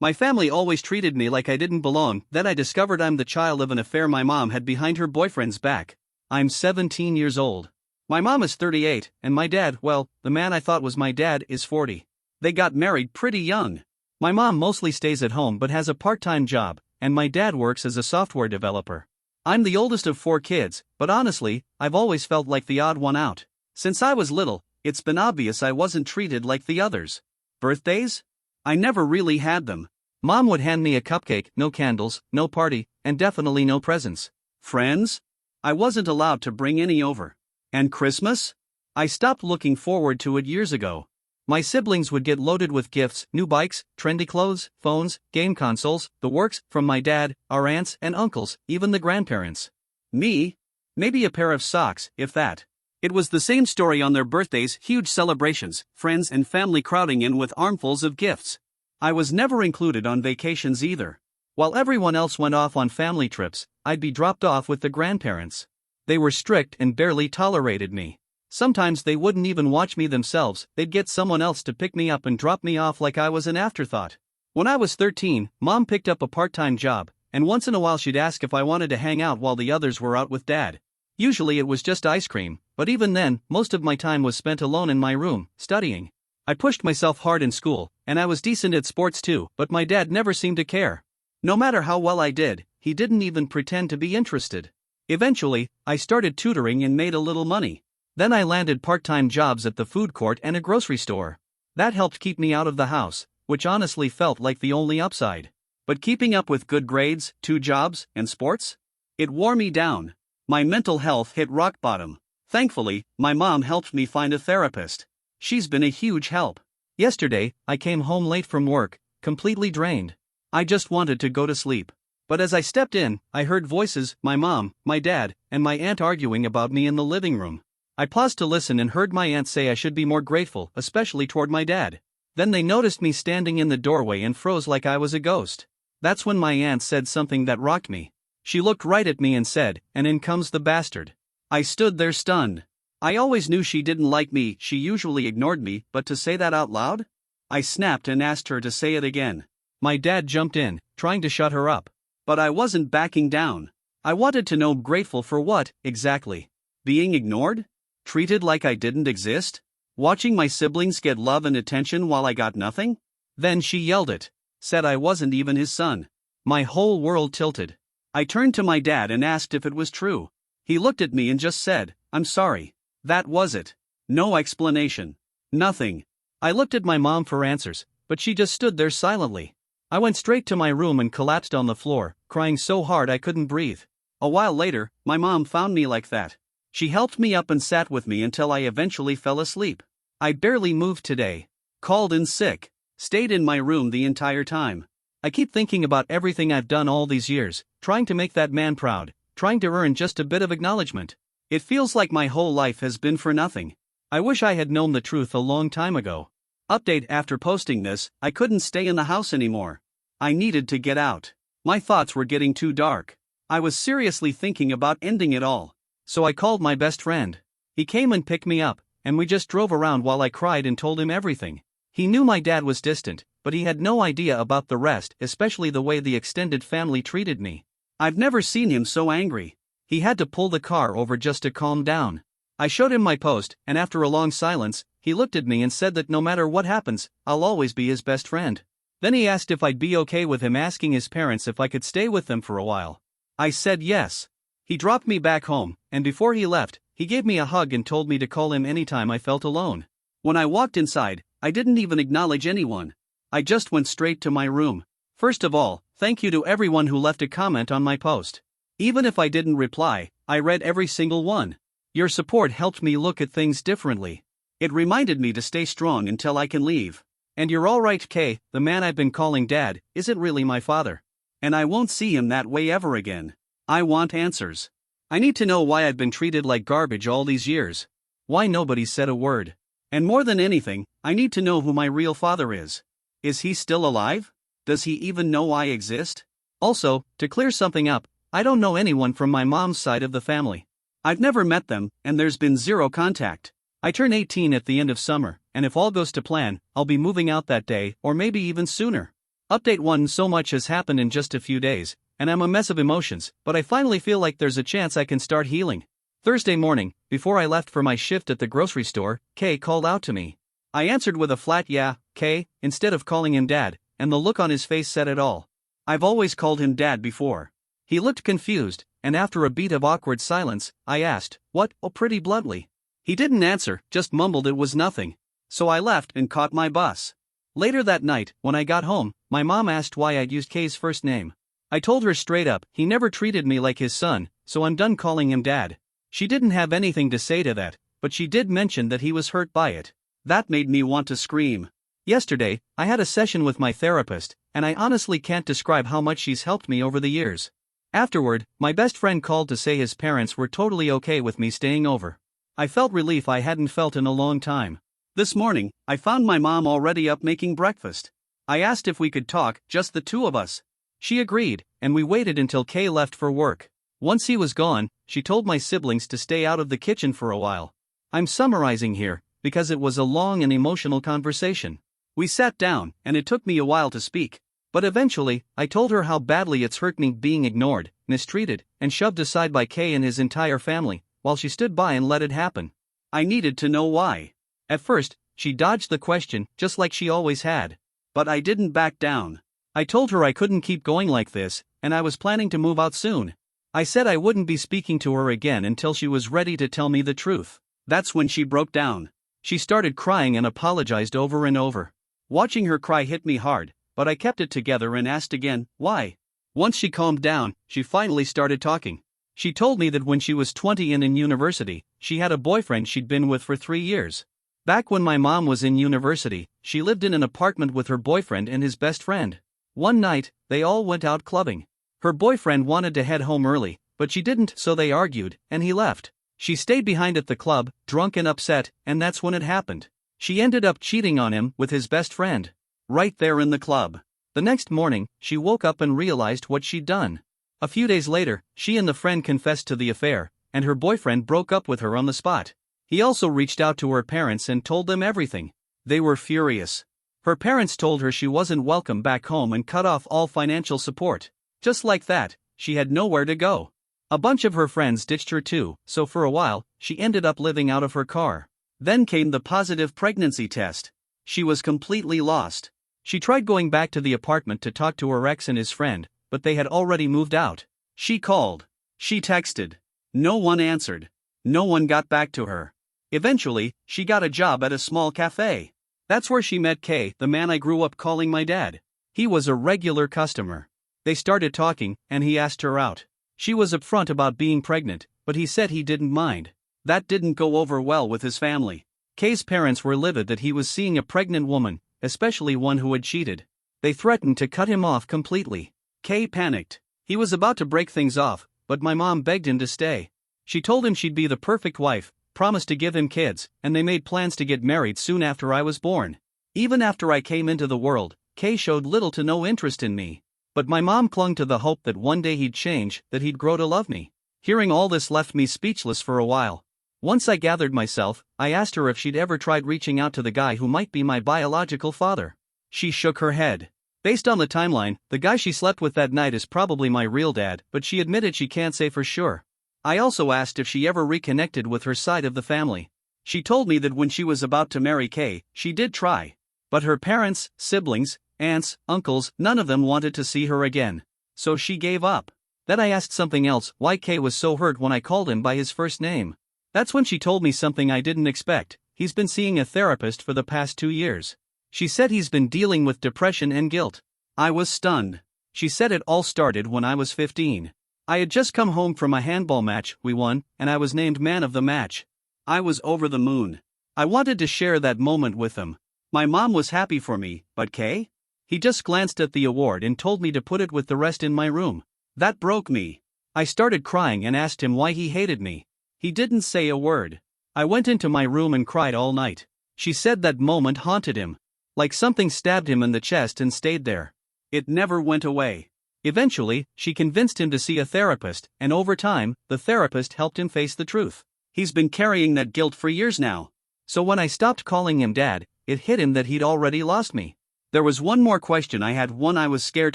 My family always treated me like I didn't belong. Then I discovered I'm the child of an affair my mom had behind her boyfriend's back. I'm 17 years old. My mom is 38, and my dad, well, the man I thought was my dad, is 40. They got married pretty young. My mom mostly stays at home but has a part-time job, and my dad works as a software developer. I'm the oldest of 4 kids, but honestly, I've always felt like the odd one out. Since I was little, it's been obvious I wasn't treated like the others. Birthdays? I never really had them. Mom would hand me a cupcake, no candles, no party, and definitely no presents. Friends? I wasn't allowed to bring any over. And Christmas? I stopped looking forward to it years ago. My siblings would get loaded with gifts, new bikes, trendy clothes, phones, game consoles, the works, from my dad, our aunts and uncles, even the grandparents. Me? Maybe a pair of socks, if that. It was the same story on their birthdays, huge celebrations, friends and family crowding in with armfuls of gifts. I was never included on vacations either. While everyone else went off on family trips, I'd be dropped off with the grandparents. They were strict and barely tolerated me. Sometimes they wouldn't even watch me themselves, they'd get someone else to pick me up and drop me off like I was an afterthought. When I was 13, Mom picked up a part-time job, and once in a while she'd ask if I wanted to hang out while the others were out with Dad. Usually it was just ice cream, but even then, most of my time was spent alone in my room, studying. I pushed myself hard in school, and I was decent at sports too, but my dad never seemed to care. No matter how well I did, he didn't even pretend to be interested. Eventually, I started tutoring and made a little money. Then I landed part-time jobs at the food court and a grocery store. That helped keep me out of the house, which honestly felt like the only upside. But keeping up with good grades, 2 jobs, and sports? It wore me down. My mental health hit rock bottom. Thankfully, my mom helped me find a therapist. She's been a huge help. Yesterday, I came home late from work, completely drained. I just wanted to go to sleep. But as I stepped in, I heard voices, my mom, my dad, and my aunt arguing about me in the living room. I paused to listen and heard my aunt say I should be more grateful, especially toward my dad. Then they noticed me standing in the doorway and froze like I was a ghost. That's when my aunt said something that rocked me. She looked right at me and said, "And in comes the bastard." I stood there stunned. I always knew she didn't like me, she usually ignored me, but to say that out loud? I snapped and asked her to say it again. My dad jumped in, trying to shut her up. But I wasn't backing down. I wanted to know grateful for what, exactly? Being ignored? Treated like I didn't exist? Watching my siblings get love and attention while I got nothing? Then she yelled it. Said I wasn't even his son. My whole world tilted. I turned to my dad and asked if it was true. He looked at me and just said, "I'm sorry." That was it. No explanation. Nothing. I looked at my mom for answers, but she just stood there silently. I went straight to my room and collapsed on the floor, crying so hard I couldn't breathe. A while later, my mom found me like that. She helped me up and sat with me until I eventually fell asleep. I barely moved today. Called in sick. Stayed in my room the entire time. I keep thinking about everything I've done all these years, trying to make that man proud, trying to earn just a bit of acknowledgement. It feels like my whole life has been for nothing. I wish I had known the truth a long time ago. Update: after posting this, I couldn't stay in the house anymore. I needed to get out. My thoughts were getting too dark. I was seriously thinking about ending it all. So I called my best friend. He came and picked me up, and we just drove around while I cried and told him everything. He knew my dad was distant, but he had no idea about the rest, especially the way the extended family treated me. I've never seen him so angry. He had to pull the car over just to calm down. I showed him my post, and after a long silence, he looked at me and said that no matter what happens, I'll always be his best friend. Then he asked if I'd be okay with him asking his parents if I could stay with them for a while. I said yes. He dropped me back home, and before he left, he gave me a hug and told me to call him anytime I felt alone. When I walked inside, I didn't even acknowledge anyone. I just went straight to my room. First of all, thank you to everyone who left a comment on my post. Even if I didn't reply, I read every single one. Your support helped me look at things differently. It reminded me to stay strong until I can leave. And you're alright, Kay, the man I've been calling Dad isn't really my father. And I won't see him that way ever again. I want answers. I need to know why I've been treated like garbage all these years. Why nobody said a word. And more than anything, I need to know who my real father is. Is he still alive? Does he even know I exist? Also, to clear something up, I don't know anyone from my mom's side of the family. I've never met them, and there's been zero contact. I turn 18 at the end of summer, and if all goes to plan, I'll be moving out that day, or maybe even sooner. Update 1. So much has happened in just a few days, and I'm a mess of emotions, but I finally feel like there's a chance I can start healing. Thursday morning, before I left for my shift at the grocery store, Kay called out to me. I answered with a flat "yeah, Kay," instead of calling him Dad, and the look on his face said it all. I've always called him Dad before. He looked confused, and after a beat of awkward silence, I asked, "What?" pretty bluntly. He didn't answer, just mumbled it was nothing. So I left and caught my bus. Later that night, when I got home, my mom asked why I'd used Kay's first name. I told her straight up, he never treated me like his son, so I'm done calling him Dad. She didn't have anything to say to that, but she did mention that he was hurt by it. That made me want to scream. Yesterday, I had a session with my therapist, and I honestly can't describe how much she's helped me over the years. Afterward, my best friend called to say his parents were totally okay with me staying over. I felt relief I hadn't felt in a long time. This morning, I found my mom already up making breakfast. I asked if we could talk, just the two of us. She agreed, and we waited until Kay left for work. Once he was gone, she told my siblings to stay out of the kitchen for a while. I'm summarizing here, because it was a long and emotional conversation. We sat down, and it took me a while to speak. But eventually, I told her how badly it's hurt me being ignored, mistreated, and shoved aside by Kay and his entire family, while she stood by and let it happen. I needed to know why. At first, she dodged the question, just like she always had. But I didn't back down. I told her I couldn't keep going like this, and I was planning to move out soon. I said I wouldn't be speaking to her again until she was ready to tell me the truth. That's when she broke down. She started crying and apologized over and over. Watching her cry hit me hard, but I kept it together and asked again, why? Once she calmed down, she finally started talking. She told me that when she was 20 and in university, she had a boyfriend she'd been with for 3 years. Back when my mom was in university, she lived in an apartment with her boyfriend and his best friend. One night, they all went out clubbing. Her boyfriend wanted to head home early, but she didn't, so they argued, and he left. She stayed behind at the club, drunk and upset, and that's when it happened. She ended up cheating on him with his best friend. Right there in the club. The next morning, she woke up and realized what she'd done. A few days later, she and the friend confessed to the affair, and her boyfriend broke up with her on the spot. He also reached out to her parents and told them everything. They were furious. Her parents told her she wasn't welcome back home and cut off all financial support. Just like that, she had nowhere to go. A bunch of her friends ditched her too, so for a while, she ended up living out of her car. Then came the positive pregnancy test. She was completely lost. She tried going back to the apartment to talk to her ex and his friend, but they had already moved out. She called. She texted. No one answered. No one got back to her. Eventually, she got a job at a small cafe. That's where she met Kay, the man I grew up calling my dad. He was a regular customer. They started talking, and he asked her out. She was upfront about being pregnant, but he said he didn't mind. That didn't go over well with his family. Kay's parents were livid that he was seeing a pregnant woman, especially one who had cheated. They threatened to cut him off completely. Kay panicked. He was about to break things off, but my mom begged him to stay. She told him she'd be the perfect wife, promised to give him kids, and they made plans to get married soon after I was born. Even after I came into the world, Kay showed little to no interest in me. But my mom clung to the hope that one day he'd change, that he'd grow to love me. Hearing all this left me speechless for a while. Once I gathered myself, I asked her if she'd ever tried reaching out to the guy who might be my biological father. She shook her head. Based on the timeline, the guy she slept with that night is probably my real dad, but she admitted she can't say for sure. I also asked if she ever reconnected with her side of the family. She told me that when she was about to marry Kay, she did try. But her parents, siblings, aunts, uncles, none of them wanted to see her again. So she gave up. Then I asked something else, why Kay was so hurt when I called him by his first name. That's when she told me something I didn't expect. He's been seeing a therapist for the past 2 years. She said he's been dealing with depression and guilt. I was stunned. She said it all started when I was 15. I had just come home from a handball match we won, and I was named man of the match. I was over the moon. I wanted to share that moment with him. My mom was happy for me, but Kay? He just glanced at the award and told me to put it with the rest in my room. That broke me. I started crying and asked him why he hated me. He didn't say a word. I went into my room and cried all night. She said that moment haunted him. Like something stabbed him in the chest and stayed there. It never went away. Eventually, she convinced him to see a therapist, and over time, the therapist helped him face the truth. He's been carrying that guilt for years now. So when I stopped calling him dad, it hit him that he'd already lost me. There was one more question one I was scared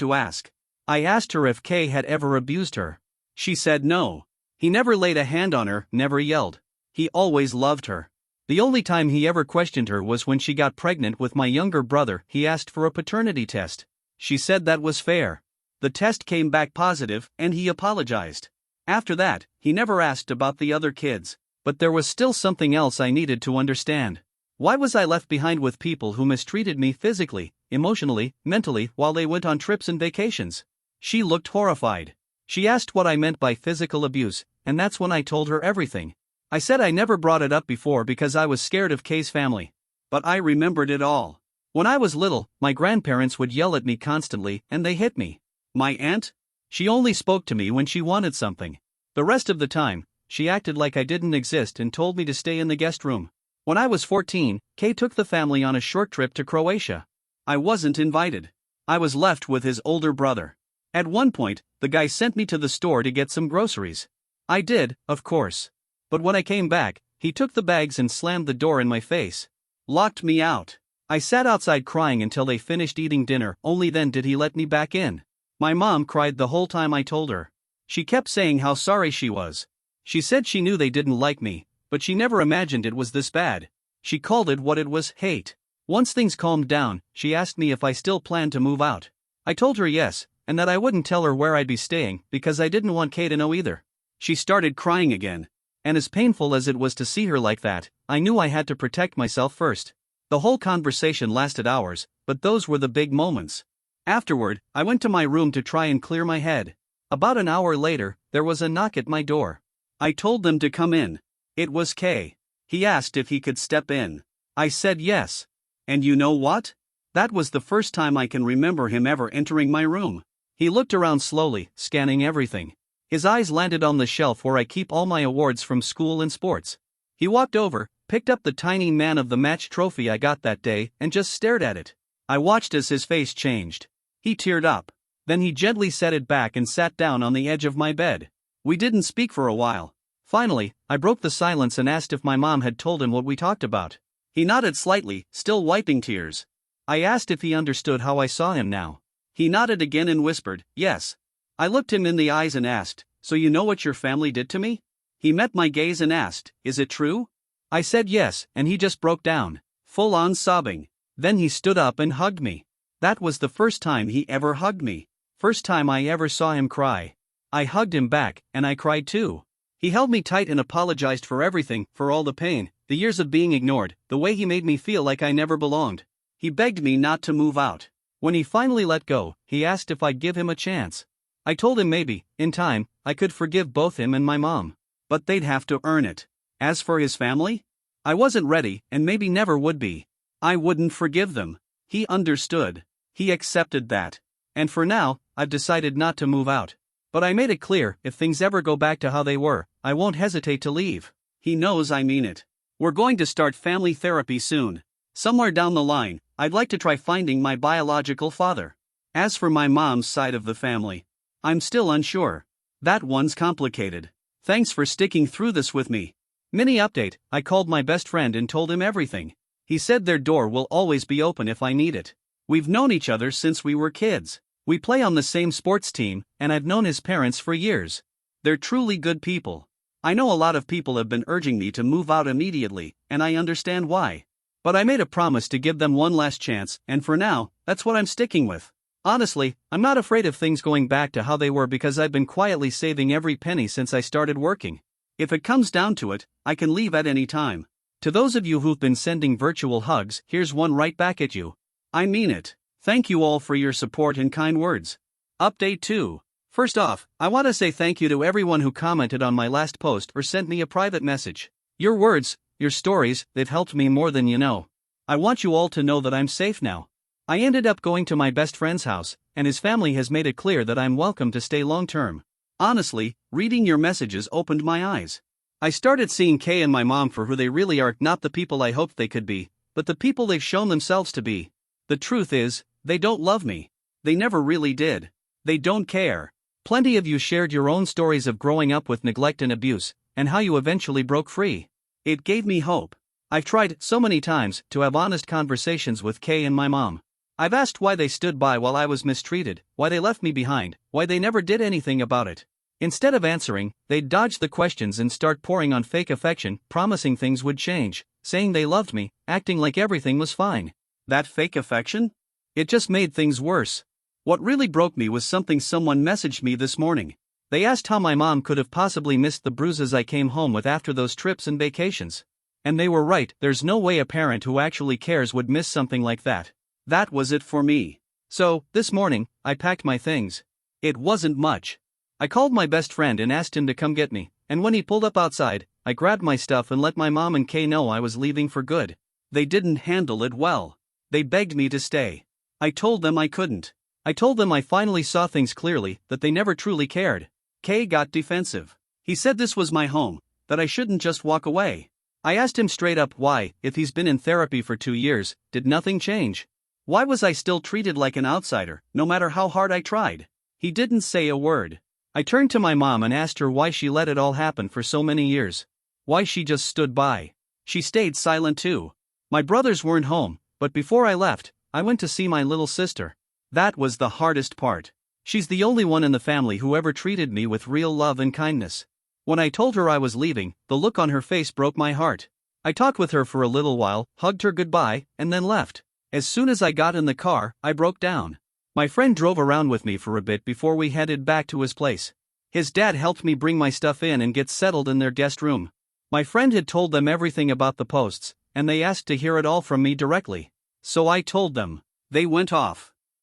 to ask. I asked her if Kay had ever abused her. She said no. He never laid a hand on her, never yelled. He always loved her. The only time he ever questioned her was when she got pregnant with my younger brother. He asked for a paternity test. She said that was fair. The test came back positive, and he apologized. After that, he never asked about the other kids. But there was still something else I needed to understand. Why was I left behind with people who mistreated me physically, emotionally, mentally while they went on trips and vacations? She looked horrified. She asked what I meant by physical abuse, and that's when I told her everything. I said I never brought it up before because I was scared of Kay's family. But I remembered it all. When I was little, my grandparents would yell at me constantly and they hit me. My aunt? She only spoke to me when she wanted something. The rest of the time, she acted like I didn't exist and told me to stay in the guest room. When I was 14, Kay took the family on a short trip to Croatia. I wasn't invited. I was left with his older brother. At one point, the guy sent me to the store to get some groceries. I did, of course. But when I came back, he took the bags and slammed the door in my face. Locked me out. I sat outside crying until they finished eating dinner, only then did he let me back in. My mom cried the whole time I told her. She kept saying how sorry she was. She said she knew they didn't like me, but she never imagined it was this bad. She called it what it was, hate. Once things calmed down, she asked me if I still planned to move out. I told her yes, and that I wouldn't tell her where I'd be staying because I didn't want Kay to know either. She started crying again. And as painful as it was to see her like that, I knew I had to protect myself first. The whole conversation lasted hours, but those were the big moments. Afterward, I went to my room to try and clear my head. About an hour later, there was a knock at my door. I told them to come in. It was Kay. He asked if he could step in. I said yes. And you know what? That was the first time I can remember him ever entering my room. He looked around slowly, scanning everything. His eyes landed on the shelf where I keep all my awards from school and sports. He walked over, picked up the tiny man of the match trophy I got that day, and just stared at it. I watched as his face changed. He teared up. Then he gently set it back and sat down on the edge of my bed. We didn't speak for a while. Finally, I broke the silence and asked if my mom had told him what we talked about. He nodded slightly, still wiping tears. I asked if he understood how I saw him now. He nodded again and whispered, yes. I looked him in the eyes and asked, so you know what your family did to me? He met my gaze and asked, is it true? I said yes, and he just broke down, full on sobbing. Then he stood up and hugged me. That was the first time he ever hugged me. First time I ever saw him cry. I hugged him back, and I cried too. He held me tight and apologized for everything, for all the pain, the years of being ignored, the way he made me feel like I never belonged. He begged me not to move out. When he finally let go, he asked if I'd give him a chance. I told him maybe, in time, I could forgive both him and my mom. But they'd have to earn it. As for his family? I wasn't ready, and maybe never would be. I wouldn't forgive them. He understood. He accepted that. And for now, I've decided not to move out. But I made it clear, if things ever go back to how they were, I won't hesitate to leave. He knows I mean it. We're going to start family therapy soon. Somewhere down the line, I'd like to try finding my biological father. As for my mom's side of the family, I'm still unsure. That one's complicated. Thanks for sticking through this with me. Mini update, I called my best friend and told him everything. He said their door will always be open if I need it. We've known each other since we were kids. We play on the same sports team, and I've known his parents for years. They're truly good people. I know a lot of people have been urging me to move out immediately, and I understand why. But I made a promise to give them one last chance, and for now, that's what I'm sticking with. Honestly, I'm not afraid of things going back to how they were because I've been quietly saving every penny since I started working. If it comes down to it, I can leave at any time. To those of you who've been sending virtual hugs, here's one right back at you. I mean it. Thank you all for your support and kind words. Update 2. First off, I want to say thank you to everyone who commented on my last post or sent me a private message. Your words, your stories, they've helped me more than you know. I want you all to know that I'm safe now. I ended up going to my best friend's house, and his family has made it clear that I'm welcome to stay long term. Honestly, reading your messages opened my eyes. I started seeing Kay and my mom for who they really are, not the people I hoped they could be, but the people they've shown themselves to be. The truth is, they don't love me. They never really did. They don't care. Plenty of you shared your own stories of growing up with neglect and abuse, and how you eventually broke free. It gave me hope. I've tried so many times to have honest conversations with Kay and my mom. I've asked why they stood by while I was mistreated, why they left me behind, why they never did anything about it. Instead of answering, they'd dodge the questions and start pouring on fake affection, promising things would change, saying they loved me, acting like everything was fine. That fake affection? It just made things worse. What really broke me was something someone messaged me this morning. They asked how my mom could have possibly missed the bruises I came home with after those trips and vacations. And they were right, there's no way a parent who actually cares would miss something like that. That was it for me. So, this morning, I packed my things. It wasn't much. I called my best friend and asked him to come get me, and when he pulled up outside, I grabbed my stuff and let my mom and Kay know I was leaving for good. They didn't handle it well. They begged me to stay. I told them I couldn't. I told them I finally saw things clearly, that they never truly cared. Kay got defensive. He said this was my home, that I shouldn't just walk away. I asked him straight up why, if he's been in therapy for 2 years, did nothing change? Why was I still treated like an outsider, no matter how hard I tried? He didn't say a word. I turned to my mom and asked her why she let it all happen for so many years. Why she just stood by. She stayed silent too. My brothers weren't home, but before I left, I went to see my little sister. That was the hardest part. She's the only one in the family who ever treated me with real love and kindness. When I told her I was leaving, the look on her face broke my heart. I talked with her for a little while, hugged her goodbye, and then left. As soon as I got in the car, I broke down. My friend drove around with me for a bit before we headed back to his place. His dad helped me bring my stuff in and get settled in their guest room. My friend had told them everything about the posts, and they asked to hear it all from me directly. So I told them. They went off.